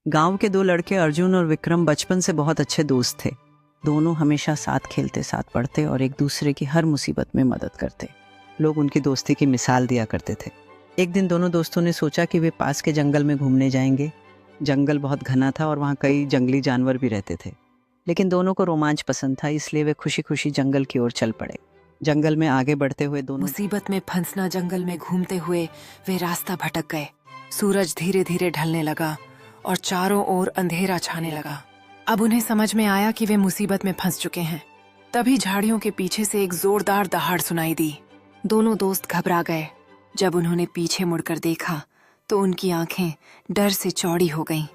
गांव के दो लड़के अर्जुन और विक्रम बचपन से बहुत अच्छे दोस्त थे। दोनों हमेशा साथ खेलते, साथ पढ़ते और एक दूसरे की हर मुसीबत में मदद करते। लोग उनकी दोस्ती की मिसाल दिया करते थे। एक दिन दोनों दोस्तों ने सोचा कि वे पास के जंगल में घूमने जाएंगे। जंगल बहुत घना था और वहाँ कई जंगली जानवर भी रहते थे, लेकिन दोनों को रोमांच पसंद था, इसलिए वे खुशी खुशी जंगल की ओर चल पड़े। जंगल में आगे बढ़ते हुए दोनों मुसीबत में फंसना जंगल में घूमते हुए वे रास्ता भटक गए। सूरज धीरे धीरे ढलने लगा और चारों ओर अंधेरा छाने लगा। अब उन्हें समझ में आया कि वे मुसीबत में फंस चुके हैं। तभी झाड़ियों के पीछे से एक जोरदार दहाड़ सुनाई दी। दोनों दोस्त घबरा गए। जब उन्होंने पीछे मुड़कर देखा तो उनकी आंखें डर से चौड़ी हो गईं।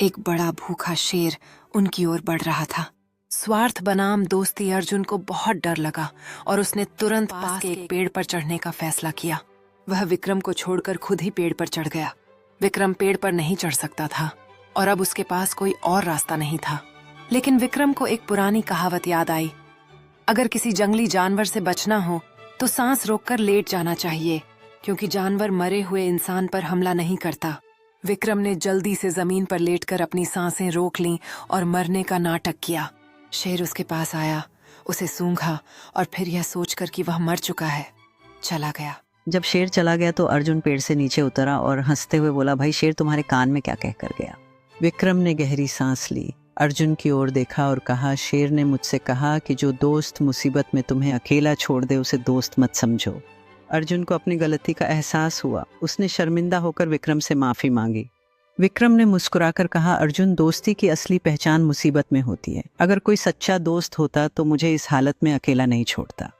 एक बड़ा भूखा शेर उनकी ओर बढ़ रहा था। स्वार्थ बनाम दोस्ती अर्जुन को बहुत डर लगा और उसने तुरंत पास के एक पेड़ पर चढ़ने का फैसला किया। वह विक्रम को छोड़कर खुद ही पेड़ पर चढ़ गया। विक्रम पेड़ पर नहीं चढ़ सकता था और अब उसके पास कोई और रास्ता नहीं था। लेकिन विक्रम को एक पुरानी कहावत याद आई, अगर किसी जंगली जानवर से बचना हो तो सांस रोककर लेट जाना चाहिए, क्योंकि जानवर मरे हुए इंसान पर हमला नहीं करता। विक्रम ने जल्दी से जमीन पर लेटकर अपनी सांसें रोक लीं और मरने का नाटक किया। शेर उसके पास आया, उसे सूंघा और फिर यह सोचकर कि वह मर चुका है, चला गया। जब शेर चला गया तो अर्जुन पेड़ से नीचे उतरा और हंसते हुए बोला, भाई शेर तुम्हारे कान में क्या कह कर गया? विक्रम ने गहरी सांस ली, अर्जुन की ओर देखा और कहा, शेर ने मुझसे कहा कि जो दोस्त मुसीबत में तुम्हें अकेला छोड़ दे उसे दोस्त मत समझो। अर्जुन को अपनी गलती का एहसास हुआ। उसने शर्मिंदा होकर विक्रम से माफी मांगी। विक्रम ने मुस्कुराकर कहा, अर्जुन, दोस्ती की असली पहचान मुसीबत में होती है। अगर कोई सच्चा दोस्त होता तो मुझे इस हालत में अकेला नहीं छोड़ता।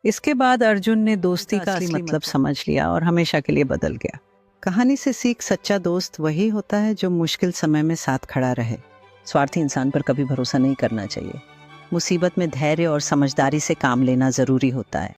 इसके बाद अर्जुन ने दोस्ती का असली मतलब समझ लिया और हमेशा के लिए बदल गया। कहानी से सीख, सच्चा दोस्त वही होता है जो मुश्किल समय में साथ खड़ा रहे। स्वार्थी इंसान पर कभी भरोसा नहीं करना चाहिए। मुसीबत में धैर्य और समझदारी से काम लेना जरूरी होता है।